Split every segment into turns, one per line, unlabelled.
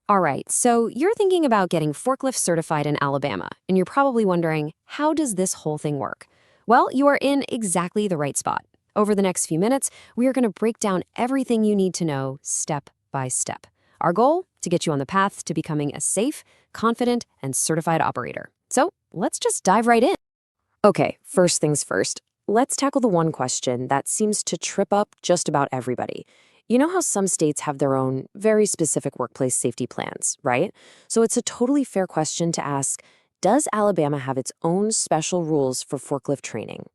All right, so you're thinking about getting forklift certified in Alabama, and you're probably wondering, how does this whole thing work? Well, you are in exactly the right spot. Over the next few minutes, we are going to break down everything you need to know step by step. Our goal? To get you on the path to becoming a safe, confident, and certified operator. So let's just dive right in. Okay, first things first. Let's tackle the one question that seems to trip up just about everybody. You know how some states have their own very specific workplace safety plans, right? So it's a totally fair question to ask, does Alabama have its own special rules for forklift training?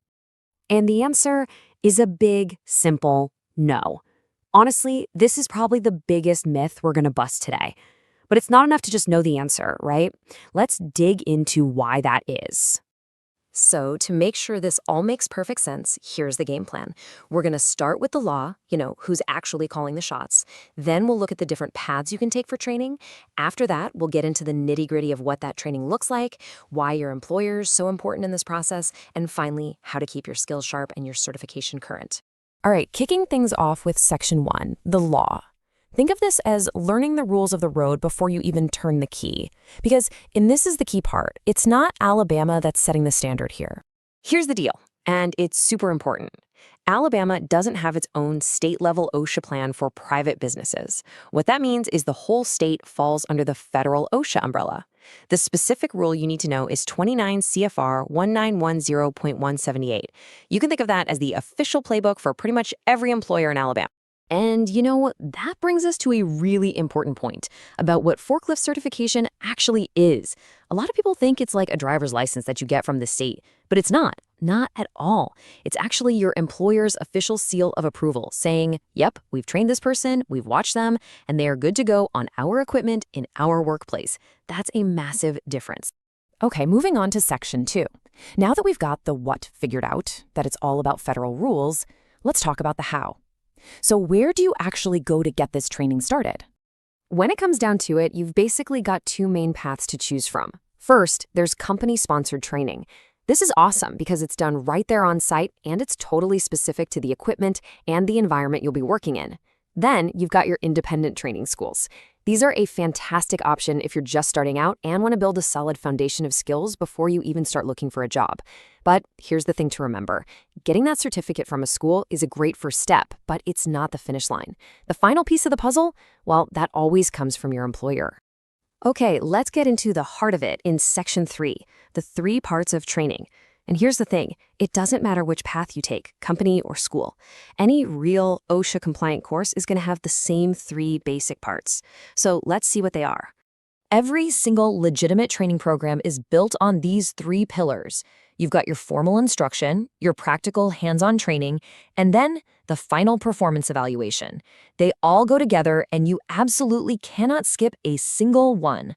And the answer is a big, simple no. Honestly, this is probably the biggest myth we're going to bust today. But it's not enough to just know the answer, right? Let's dig into why that is. So, to make sure this all makes perfect sense, here's the game plan. We're going to start with the law, who's actually calling the shots. Then we'll look at the different paths you can take for training. After that, we'll get into the nitty-gritty of what that training looks like, why your employer's so important in this process, and finally, how to keep your skills sharp and your certification current. All right, kicking things off with Section 1, the law. Think of this as learning the rules of the road before you even turn the key. And this is the key part, it's not Alabama that's setting the standard here. Here's the deal, and it's super important. Alabama doesn't have its own state-level OSHA plan for private businesses. What that means is the whole state falls under the federal OSHA umbrella. The specific rule you need to know is 29 CFR 1910.178. You can think of that as the official playbook for pretty much every employer in Alabama. And that brings us to a really important point about what forklift certification actually is. A lot of people think it's like a driver's license that you get from the state, but it's not. Not at all. It's actually your employer's official seal of approval saying, yep, we've trained this person, we've watched them, and they are good to go on our equipment in our workplace. That's a massive difference. Okay, moving on to Section 2. Now that we've got the what figured out, that it's all about federal rules, let's talk about the how. So where do you actually go to get this training started? When it comes down to it, you've basically got two main paths to choose from. First, there's company-sponsored training. This is awesome because it's done right there on site and it's totally specific to the equipment and the environment you'll be working in. Then you've got your independent training schools. These are a fantastic option if you're just starting out and want to build a solid foundation of skills before you even start looking for a job. But here's the thing to remember. Getting that certificate from a school is a great first step, but it's not the finish line. The final piece of the puzzle, well, that always comes from your employer. Okay, let's get into the heart of it in Section 3, the 3 parts of training. And here's the thing, it doesn't matter which path you take, company or school. Any real OSHA-compliant course is going to have the same 3 basic parts. So let's see what they are. Every single legitimate training program is built on these 3 pillars. You've got your formal instruction, your practical hands-on training, and then the final performance evaluation. They all go together and you absolutely cannot skip a single one.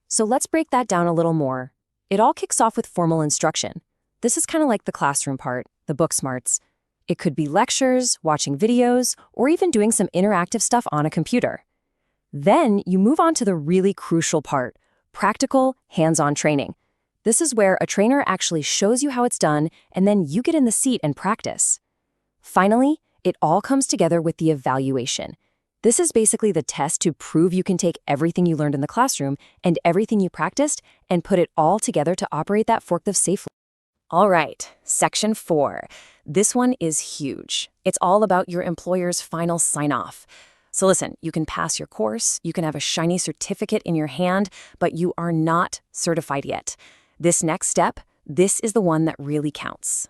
So let's break that down a little more. It all kicks off with formal instruction. This is kind of like the classroom part, the book smarts. It could be lectures, watching videos, or even doing some interactive stuff on a computer. Then you move on to the really crucial part, practical, hands-on training. This is where a trainer actually shows you how it's done, and then you get in the seat and practice. Finally, it all comes together with the evaluation. This is basically the test to prove you can take everything you learned in the classroom and everything you practiced and put it all together to operate that forklift safely. All right, Section 4. This one is huge. It's all about your employer's final sign-off. So listen, you can pass your course, you can have a shiny certificate in your hand, but you are not certified yet. This next step, this is the one that really counts.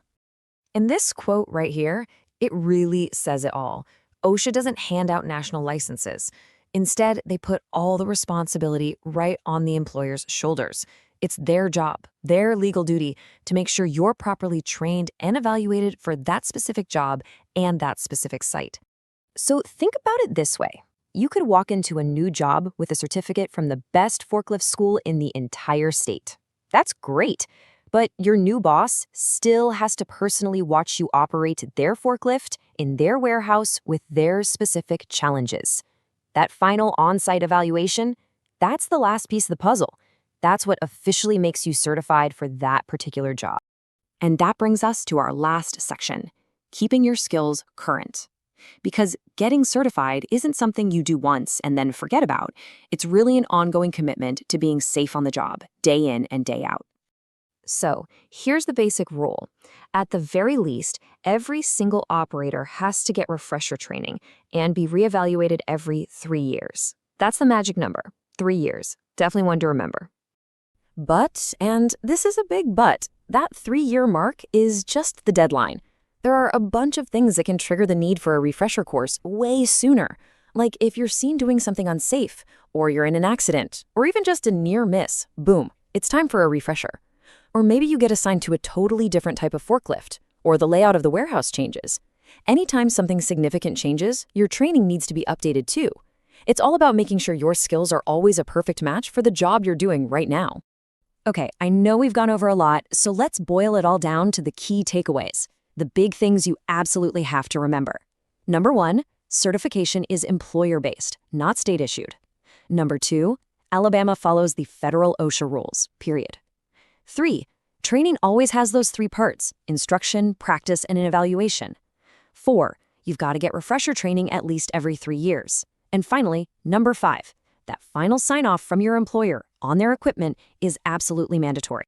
And this quote right here, it really says it all. OSHA doesn't hand out national licenses. Instead, they put all the responsibility right on the employer's shoulders. It's their job, their legal duty, to make sure you're properly trained and evaluated for that specific job and that specific site. So think about it this way. You could walk into a new job with a certificate from the best forklift school in the entire state. That's great, but your new boss still has to personally watch you operate their forklift in their warehouse with their specific challenges. That final on-site evaluation, that's the last piece of the puzzle. That's what officially makes you certified for that particular job. And that brings us to our last section, keeping your skills current. Because getting certified isn't something you do once and then forget about. It's really an ongoing commitment to being safe on the job, day in and day out. So, here's the basic rule. At the very least, every single operator has to get refresher training and be reevaluated every 3 years. That's the magic number, 3 years. Definitely one to remember. But, and this is a big but, that 3-year mark is just the deadline. There are a bunch of things that can trigger the need for a refresher course way sooner. Like if you're seen doing something unsafe, or you're in an accident, or even just a near miss, boom, it's time for a refresher. Or maybe you get assigned to a totally different type of forklift, or the layout of the warehouse changes. Anytime something significant changes, your training needs to be updated too. It's all about making sure your skills are always a perfect match for the job you're doing right now. Okay, I know we've gone over a lot, so let's boil it all down to the key takeaways. The big things you absolutely have to remember. Number 1, certification is employer-based, not state-issued. Number 2, Alabama follows the federal OSHA rules, period. 3, training always has those 3 parts: instruction, practice, and an evaluation. 4, you've got to get refresher training at least every 3 years. And finally, number 5, that final sign-off from your employer on their equipment is absolutely mandatory.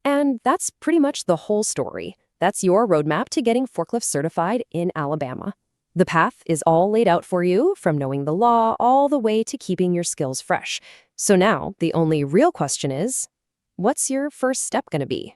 And that's pretty much the whole story. That's your roadmap to getting forklift certified in Alabama. The path is all laid out for you, from knowing the law all the way to keeping your skills fresh. So now, the only real question is, what's your first step going to be?